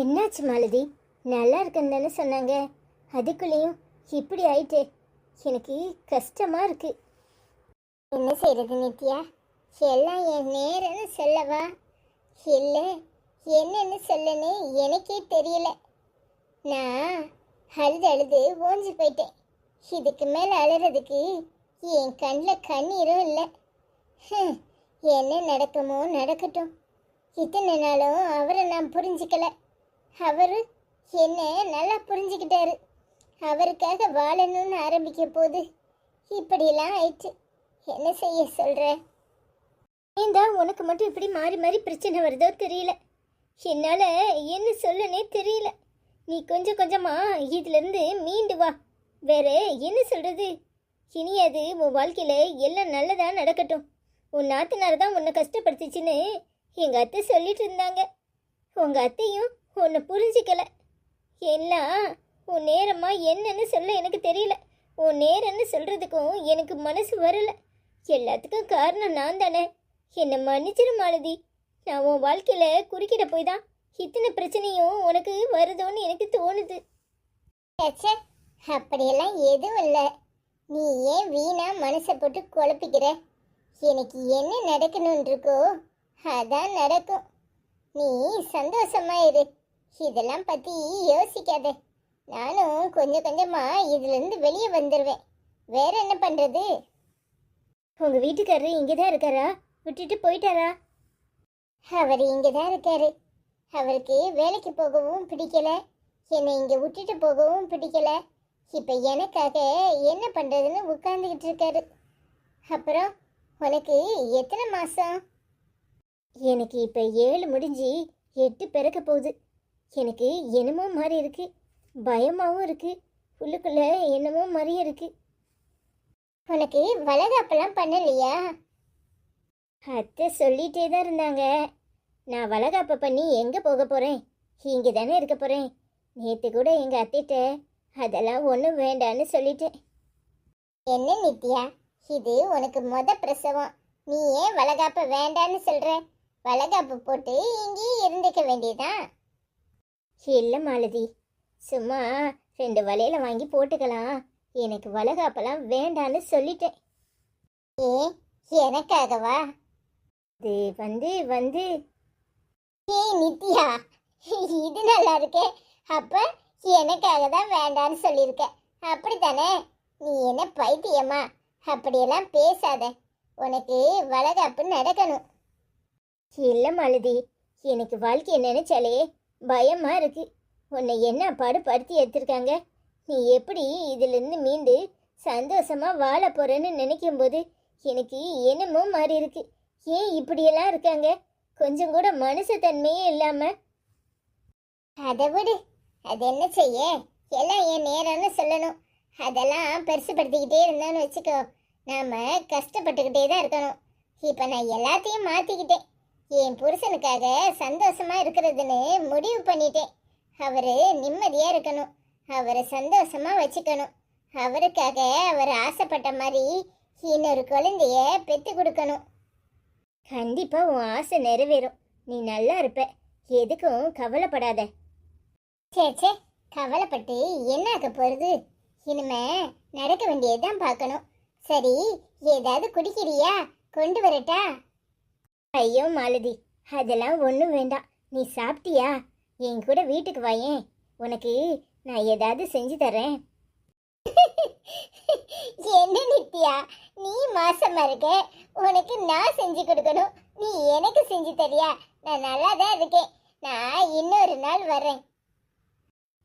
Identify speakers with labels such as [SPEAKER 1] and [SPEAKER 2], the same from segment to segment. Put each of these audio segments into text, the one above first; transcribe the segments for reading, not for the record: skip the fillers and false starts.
[SPEAKER 1] என்னாச்சு மாலதி? நல்லா இருக்குன்னு தானே சொன்னாங்க, அதுக்குள்ளேயும் இப்படி ஆயிட்டு எனக்கு கஷ்டமா இருக்கு. என்ன செய்யறது நித்யா? எல்லாம் என் நேரம்னு சொல்லவா, இல்லை என்னன்னு சொல்லன்னு எனக்கே தெரியல. நான் அழுது அழுது ஓஞ்சி போயிட்டேன். இதுக்கு மேலே அழுறதுக்கு என் கண்ணில் கண்ணீரும் இல்லை. என்ன நடக்குமோ நடக்கட்டும். இத்தனை நாளும் அவரை நான் புரிஞ்சிக்கல, அவரு என்ன நல்லா புரிஞ்சுக்கிட்டாரு. அவருக்காக வாழணும்னு ஆரம்பிக்க போது இப்படியெல்லாம் ஆயிடுச்சு. என்ன செய்ய சொல்ற? ஏண்டா உனக்கு மட்டும் இப்படி மாறி மாறி பிரச்சனை வருதோ தெரியல. என்னால் என்ன சொல்லனே தெரியல. நீ கொஞ்சம் கொஞ்சமா இதுலேருந்து மீண்டு வா. வேற என்ன சொல்றது? இனி அது உன் வாழ்க்கையில் எல்லாம் நல்லதாக நடக்கட்டும். உன் நாத்தனார் தான் உன்னை கஷ்டப்படுத்துச்சுன்னு எங்கள் அத்தை சொல்லிட்டு இருந்தாங்க. உங்கள் அத்தையும் உன்னை புரிஞ்சிக்கல. எல்லாம் உன் நேரமா என்னன்னு சொல்ல எனக்கு தெரியல. உன் நேரம்னு சொல்கிறதுக்கும் எனக்கு மனசு வரல. எல்லாத்துக்கும் காரணம் நான் தானே. என்னை மன்னிச்சிரு மாலதி. நான் உன் வாழ்க்கையில் குறுக்கிட போய் தான் இத்தனை பிரச்சனையும் உனக்கு வருதோன்னு எனக்கு தோணுது. அப்படியெல்லாம் எதுவும் இல்லை. நீ ஏன் வீணா மனசை போட்டு குழப்பிக்கிற? எனக்கு என்ன நடக்கணும்னு இருக்கோ அதான் நடக்கும். நீ சந்தோஷமா இரு. இதெல்லாம் பற்றி யோசிக்காத. நானும் கொஞ்சம் கொஞ்சமாக இதுலேருந்து வெளியே வந்துடுவேன். வேற என்ன பண்ணுறது? உங்கள் வீட்டுக்காரரு இங்கே தான் இருக்காரா? விட்டுட்டு போயிட்டாரா? அவர் இங்கே தான் இருக்காரு. அவருக்கு வேலைக்கு போகவும் பிடிக்கல, என்னை இங்கே விட்டுட்டு போகவும் பிடிக்கல. இப்போ எனக்காக என்ன பண்ணுறதுன்னு உட்காந்துக்கிட்டு இருக்காரு. அப்புறம் உனக்கு எத்தனை மாதம்? எனக்கு இப்போ 7 முடிஞ்சு 8 பிறக்க போகுது. எனக்கு என்னமோ மாதிரி இருக்கு, பயமாகவும் இருக்கு, உள்ளுக்குள்ள என்னமோ மாதிரியே இருக்கு. உனக்கு வளகாப்பெல்லாம் பண்ணலையா? அத்தை சொல்லிகிட்டே தான் இருந்தாங்க. நான் வளகாப்பை பண்ணி எங்கே போக போகிறேன்? இங்கே தானே இருக்க போகிறேன். நேற்று கூட எங்கள் அத்தைகிட்ட அதெல்லாம் ஒன்றும் வேண்டான்னு சொல்லிட்டேன். என்ன நித்யா, இது உனக்கு பிரசவம். நீ ஏன் வளகாப்பை வேண்டான்னு சொல்கிற? வளகாப்பு போட்டு இங்கேயே இருந்துக்க வேண்டியதான். இல்லை மாலதி, சும்மா 2 வளையல வாங்கி போட்டுக்கலாம். எனக்கு வளகாப்பெல்லாம் வேண்டான்னு சொல்லிட்டேன். ஏன், எனக்காகவா? இது வந்து ஏய் நித்யா, இது நல்லா இருக்கே. அப்ப எனக்காக தான் வேண்டான்னு சொல்லியிருக்க, அப்படித்தானே? நீ என்ன பைத்தியமா? அப்படியெல்லாம் பேசாத. உனக்கு வளகாப்பு நடக்கணும். இல்லை மாலதி, எனக்கு வாழ்க்கையை நினைச்சாலே பயமா இருக்கு. உன்னை என்ன படுத்தி எடுத்திருக்காங்க. நீ எப்படி இதிலிருந்து மீண்டு சந்தோஷமா வாழ போறேன்னு நினைக்கும் போது எனக்கு என்னமோ மாதிரி இருக்கு. ஏன் இப்படியெல்லாம் இருக்காங்க? கொஞ்சம் கூட மனசு தன்மையே இல்லாம. அதை விடு, அது என்ன செய்ய, எல்லாம் என் நேரம்னு சொல்லணும். அதெல்லாம் பெருசுப்படுத்திக்கிட்டே இருந்தான்னு வச்சுக்கோ, நாம கஷ்டப்பட்டுக்கிட்டே தான் இருக்கணும். இப்போ நான் எல்லாத்தையும் மாற்றிக்கிட்டேன். என் புருஷனுக்காக சந்தோஷமா இருக்கிறதுன்னு முடிவு பண்ணிட்டேன். அவரு நிம்மதியா இருக்கணும், அவரை சந்தோஷமா வச்சுக்கணும். அவருக்காக அவர் ஆசைப்பட்ட மாதிரி இன்னொரு குழந்தைய பெற்று கொடுக்கணும். கண்டிப்பா உன் ஆசை நிறைவேறும். நீ நல்லா இருப்ப, எதுக்கும் கவலைப்படாத. சே, கவலைப்பட்டு என்ன ஆக போறது? இனிமே நடக்க வேண்டியதுதான் பார்க்கணும். சரி, ஏதாவது குடிக்கிறியா? கொண்டு வரட்டா? ஐயோ மாலதி, அதெல்லாம் ஒன்றும் வேண்டாம். நீ சாப்பிட்டியா? என் கூட வீட்டுக்கு வாயேன், உனக்கு நான் ஏதாவது செஞ்சு தரேன். என்ன நித்யா, நீ மாசமா இருக்க, உனக்கு நான் செஞ்சு கொடுக்கணும், நீ எனக்கு செஞ்சு தரியா? நான் நல்லா தான் இருக்கேன், நான் இன்னொரு நாள் வரேன்.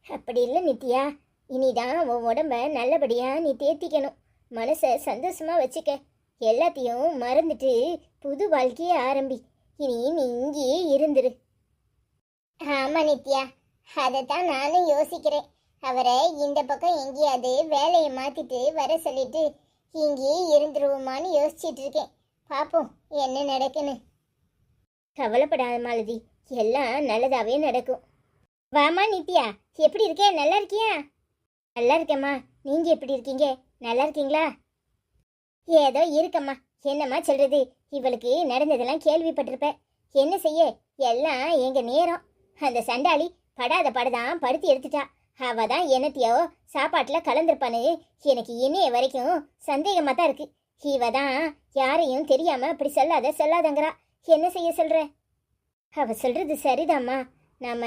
[SPEAKER 1] அப்படி இல்லை நித்யா, இனிதான் உன் உடம்ப நல்லபடியா நீ தேத்திக்கணும். மனசை சந்தோஷமா வச்சுக்க. எல்லாத்தையும் மறந்துட்டு புது வாழ்க்கையை ஆரம்பி. இனி நீ இங்கேயே இருந்துரு. ஆமா நித்யா, அதைத்தான் நானும் யோசிக்கிறேன். அவரை இந்த பக்கம் எங்கேயாவது வேலையை மாத்திட்டு வர சொல்லிட்டு இங்கேயே இருந்துருவோமான்னு யோசிச்சுட்டு இருக்கேன். பார்ப்போம் என்ன நடக்குன்னு. கவலைப்படாத மாலதி, எல்லாம் நல்லதாவே நடக்கும். வாமா நித்யா, எப்படி இருக்க? நல்லா இருக்கியா? நல்லா இருக்கேம்மா, நீங்க எப்படி இருக்கீங்க? நல்லா இருக்கீங்களா? ஏதோ இருக்கம்மா. என்னம்மா சொல்றது, இவளுக்கு நடந்ததெல்லாம் கேள்விப்பட்டிருப்ப. என்ன செய்ய, எல்லாம் எங்க நேரம். அந்த சண்டாளி படாத படுதான் படுத்தி எடுத்துட்டா. அவ தான் என்னத்தையோ சாப்பாட்டுல கலந்துருப்பான்னு எனக்கு இனிய வரைக்கும் சந்தேகமா தான் இருக்கு. இவ தான் யாரையும் தெரியாம அப்படி சொல்லாதங்கிறா. என்ன செய்ய சொல்ற? அவ சொல்றது சரிதாம்மா. நாம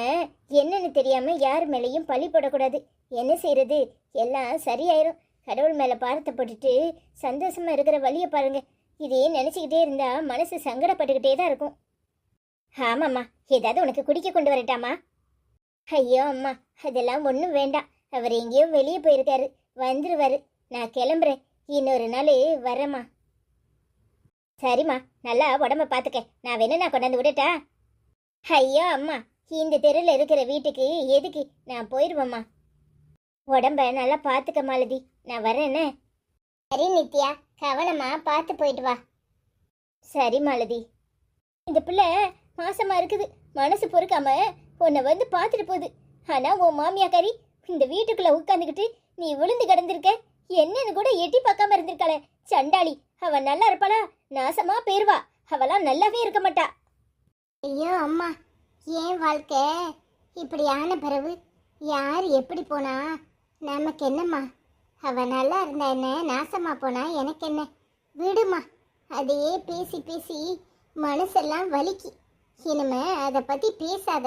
[SPEAKER 1] என்னன்னு தெரியாம யார் மேலேயும் பழி போடக்கூடாது. என்ன செய்யறது, எல்லாம் சரியாயிரும். கடவுள் மேல பாரத்தை போட்டுட்டு சந்தோஷமா இருக்கிற வழியை பாருங்க. இதே நினைச்சுக்கிட்டே இருந்தா மனசு சங்கடப்பட்டுக்கிட்டே தான் இருக்கும். ஆமாம்மா, ஏதாவது உனக்கு குடிக்க கொண்டு வரட்டாமா? ஐயோ அம்மா, அதெல்லாம் ஒன்றும் வேண்டாம். அவர் எங்கேயோ வெளியே போயிருக்காரு, வந்துருவாரு. நான் கிளம்புறேன், இன்னொரு நாள் வரேம்மா. சரிம்மா, நல்லா உடம்ப பார்த்துக்க. நான் வேணும் நான் கொண்டாந்து விடட்டா? ஐயோ அம்மா, இந்த தெருவில் இருக்கிற வீட்டுக்கு எதுக்கு, நான் போயிடுவேம்மா. உடம்ப நல்லா பார்த்துக்க மாலதி, நான் வரேன்னு. சரி நித்யா, கவனமா பார்த்து போயிட்டு வா. சரி மாலதி. இந்த பிள்ளை மாசமா இருக்குது, மனசு பொறுக்காம உன்னை வந்து பார்த்துட்டு போகுது. ஆனா உன் மாமியாக்காரி இந்த வீட்டுக்குள்ள உட்காந்துக்கிட்டு நீ விழுந்து கிடந்திருக்க, என்னன்னு கூட எட்டி பார்க்காம இருந்திருக்காளே சண்டாளி. அவ நல்லா இருப்பாளா? நாசமா போயிருவா. அவெல்லாம் நல்லாவே இருக்க மாட்டா. ஐயோ அம்மா, ஏன் வாழ்க்கை இப்படி ஆன பிறகு யார் எப்படி போனா நமக்கு என்னம்மா? அவ நல்லா இருந்தா என்ன, நாசமா போனா எனக்கு என்ன? விடுமா, அதையே பேசி பேசி மனசெல்லாம் வலிக்கு. இனிமே அதை பத்தி பேசாத.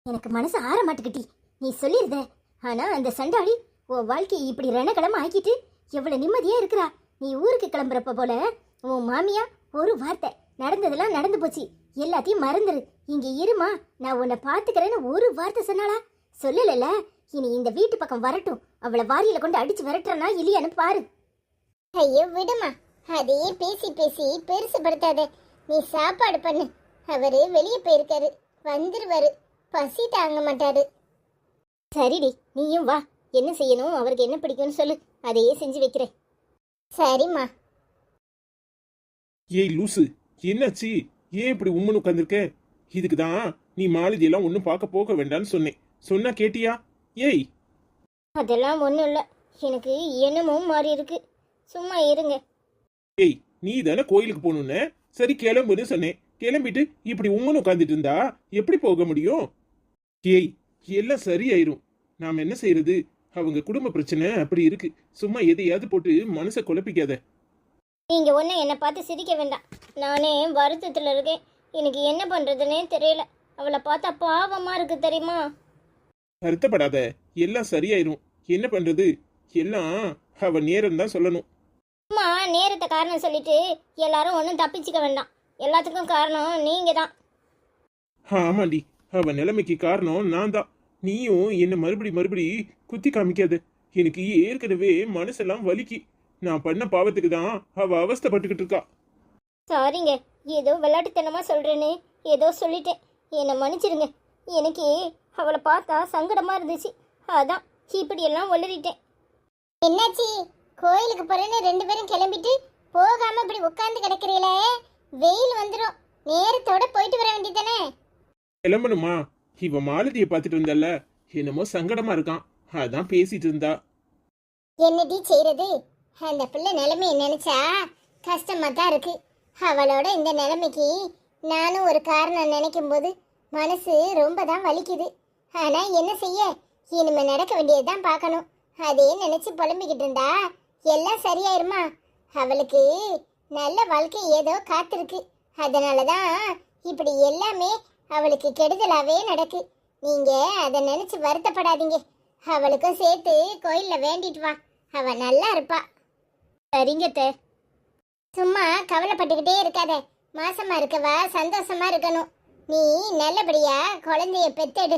[SPEAKER 1] எனக்கு மனசு ஆற மாட்டுக்கிட்டி, நீ சொல்லிருத. ஆனா அந்த சண்டாளி உன் வாழ்க்கையை இப்படி ரணகலம் ஆக்கிட்டு எவ்வளவு நிம்மதியா இருக்கிறா. நீ ஊருக்கு கிளம்புறப்ப போல உன் மாமியா ஒரு வார்த்தை, நடந்ததெல்லாம் நடந்து போச்சு, எல்லாத்தையும் மறந்துரு, இங்க இருமா, நான் உன்னை பாத்துக்கிறேன்னு ஒரு வார்த்தை சொன்னாளா? சொல்லல. இனி இந்த வீட்டு பக்கம் வரட்டும், அவளை வாரியில கொண்டு அடிச்சு விரட்டுறனா இல்லையான்னு பாரு. ஐயோ விடுமா, அதையே பேசி பேசி பெருசுபடுத்தாத. நீ சாப்பாடு பண்ணு, அவரு வெளியே போயிருக்காரு, வந்துருவாரு, பசி தாங்க மாட்டாரு. சரிடி, நீயும் வா. என்ன செய்யணும், அவருக்கு என்ன பிடிக்கும்னு சொல்லு, அதையே செஞ்சு வைக்கிறேன். சரிம்மா.
[SPEAKER 2] ஏய் லூசு, என்னாச்சு? ஏன் இப்படி உம்முன்னு உட்காந்துருக்க? இதுக்கு தான் நீ மாலதி எல்லாம் ஒன்னும் பார்க்க போக வேண்டாம்னு சொன்னேன். சொன்னா கேட்டியா? ஏய்,
[SPEAKER 1] அதெல்லாம் ஒன்றும் இல்லை, எனக்கு என்னமோ மாறி இருக்கு, சும்மா இருங்க.
[SPEAKER 2] ஏய், நீ தானே கோயிலுக்கு போகணுன்னு சரி கிளம்புன்னு சொன்னேன். கிளம்பிட்டு இப்படி உம்முன்னு உட்காந்துட்டு இருந்தா எப்படி போக முடியும்? ஏய், எல்லாம் சரியாயிரும். நாம என்ன செய்யறது? அவங்க குடும்ப பிரச்சனை அப்படி இருக்கு. சும்மா எதையாவது போட்டு மனசை குழப்பிக்காத.
[SPEAKER 1] நீங்க ஒன்றும் என்னை பார்த்து சிரிக்க வேண்டாம். நானே வருத்தத்தில் இருக்கேன், எனக்கு என்ன பண்றதுன்னே தெரியல. அவளை பார்த்தா பாவமா இருக்கு தெரியுமா?
[SPEAKER 2] வருத்தப்படாத, எல்லாம் சரியாயிரும். என்ன பண்றது, எல்லாம் அவ நேரம் தான் சொல்லணும்.
[SPEAKER 1] அம்மா நேரத்தை காரணம் சொல்லிட்டு எல்லாரும் ஒன்றும் தப்பிச்சுக்க வேண்டாம். எல்லாத்துக்கும் காரணம் நீங்க தான்.
[SPEAKER 2] ஆமாண்டி, அவ நிலைமைக்கு காரணம் நான் தான். நீயும் என்ன மறுபடி குத்தி காமிக்காத. எனக்கு ஏற்கனவே மனசெல்லாம் வலிக்கு. நான் பண்ண பாவத்துக்கு தான் அவ அவஸ்தைப்பட்டுக்கிட்டு இருக்கா.
[SPEAKER 1] சாரிங்க, ஏதோ விளையாட்டுத்தனமா சொல்றேன்னு ஏதோ சொல்லிட்டேன், என்னை மன்னிச்சிருங்க. எனக்கு அவளை பார்த்தா சங்கடமா இருந்துச்சு, அதான் இப்படி எல்லாம் ஒளறிட்டேன். என்னாச்சு? கோயிலுக்கு போறேன்னு ரெண்டு பேரும் கிளம்பிட்டு போகாம இப்படி உட்கார்ந்து கிடக்குறீங்களே, வெயில் வந்துடும், நேரத்தோட போயிட்டு வர வேண்டியதானே?
[SPEAKER 2] கிளம்பணுமா? இவ மாலதியை பார்த்துட்டு இருந்தால, என்னமோ சங்கடமா இருக்கான், அதான் பேசிட்டு இருந்தா.
[SPEAKER 1] என்னடி செய்யறது, அந்த பிள்ளை நிலைமையை நினைச்சா கஷ்டமா தான் இருக்கு. அவளோட இந்த நிலைமைக்கு நானும் ஒரு காரணம் நினைக்கும் போது மனசு ரொம்ப தான் வலிக்குது. ஆனா என்ன செய்ய, இனிமே நடக்க வேண்டியதுதான் பார்க்கணும். அதே நினைச்சு புலம்பிக்கிட்டு இருந்தா எல்லாம் சரியாயிருமா? அவளுக்கு நல்ல வாழ்க்கை ஏதோ காத்திருக்கு, அதனாலதான் இப்படி எல்லாமே அவளுக்கு கெடுதலாவே நடக்கு. நீங்க அதை நினைச்சு வருத்தப்படாதீங்க. அவளுக்கும் சேர்த்து கோயில்ல வேண்டிட்டு வா, அவ நல்லா இருப்பா. சரிங்க. சும்மா கவலைப்பட்டுக்கிட்டே இருக்காத. மாசமா இருக்கவா சந்தோஷமா இருக்கணும். நீ நல்லபடியா குழந்தைய பெத்தெடு,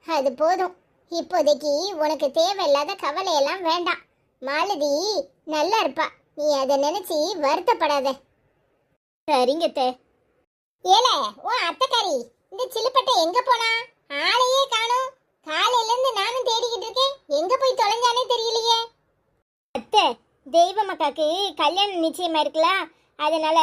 [SPEAKER 1] அது போதும். இப்போதைக்கு உனக்கு தேவையில்லாத கவலையெல்லாம் வேண்டாம். மாலதி நல்லா இருப்பா, நீ அதை நினைச்சு வருத்தப்படாத. சரிங்க. ஏலே உன் அத்தைக்காரி இந்த சிலுப்பட்டை எங்க போனா? ஆளையே காணோம். காலையில இருந்து நானும் தேடிக்கிட்டு இருக்கேன், எங்க போய் தொலைஞ்சானே தெரியலையே. அத்தை, தெய்வ மக்காக்கு கல்யாணம் நிச்சயமா இருக்கலாம், அதனால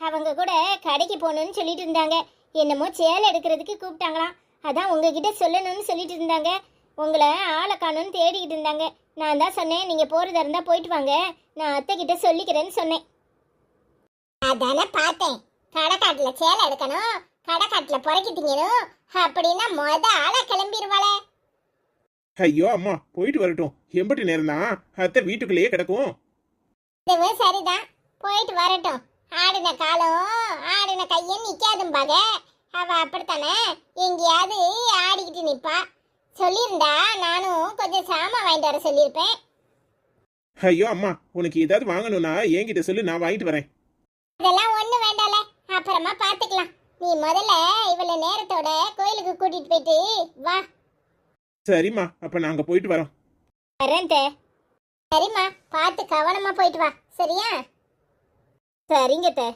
[SPEAKER 1] அவங்க கூட கடைக்கு போகணும்னு சொல்லிட்டு இருந்தாங்க. என்னமோ சேலை எடுக்கிறதுக்கு கூப்பிட்டாங்களாம், அதான் உங்ககிட்ட சொல்லணும்னு சொல்லிட்டு இருந்தாங்க. உங்களை ஆளை காணும்னு தேடிக்கிட்டு இருந்தாங்க. நான் தான் சொன்னேன், நீங்க போறதா இருந்தா போயிட்டு வாங்க, நான் அத்தை கிட்ட சொல்லிக்கிறேன்னு சொன்னேன். அதானே பார்த்தேன், கடைக்காட்டுல சேலை எடுக்கணும், கடைக்காட்டுல புறக்கி திங்கணும், அப்படின்னா ஆளா கிளம்பிடுவாளே.
[SPEAKER 2] ஐயோ அம்மா, போயிட்டு வரட்டும். எம்பட்டு நேரம் தான் அத்தை வீட்டுக்குள்ளேயே கிடக்கும்.
[SPEAKER 1] இதுவும் சரிதான், போயிட்டு வரட்டும். ஆடின காலம் ஆடின கையன்னு நிக்காதும்பாக. அவ அப்படித்தானே எங்கேயாவது ஆடிக்கிட்டு நிப்பா. சொல்லியிருந்தா நானும் கொஞ்சம் சாமான் வாங்கிட்டு வர சொல்லியிருப்பேன்.
[SPEAKER 2] ஐயோ அம்மா, உனக்கு ஏதாவது வாங்கணும்னா என்கிட்ட சொல்லு, நான் வாங்கிட்டு வரேன்.
[SPEAKER 1] அதெல்லாம் ஒண்ணு வேண்டால, அப்புறமா பாத்துக்கலாம். நீ முதல்ல இவ்வளவு நேரத்தோட கோயிலுக்கு கூட்டிட்டு போயிட்டு வா.
[SPEAKER 2] சரிம்மா, அப்ப நாங்க போயிட்டு வரோம்.
[SPEAKER 1] வரேன் தே. சரிம்மா, பார்த்து கவனமா போயிட்டு வா, சரியா? சரிங்க தே.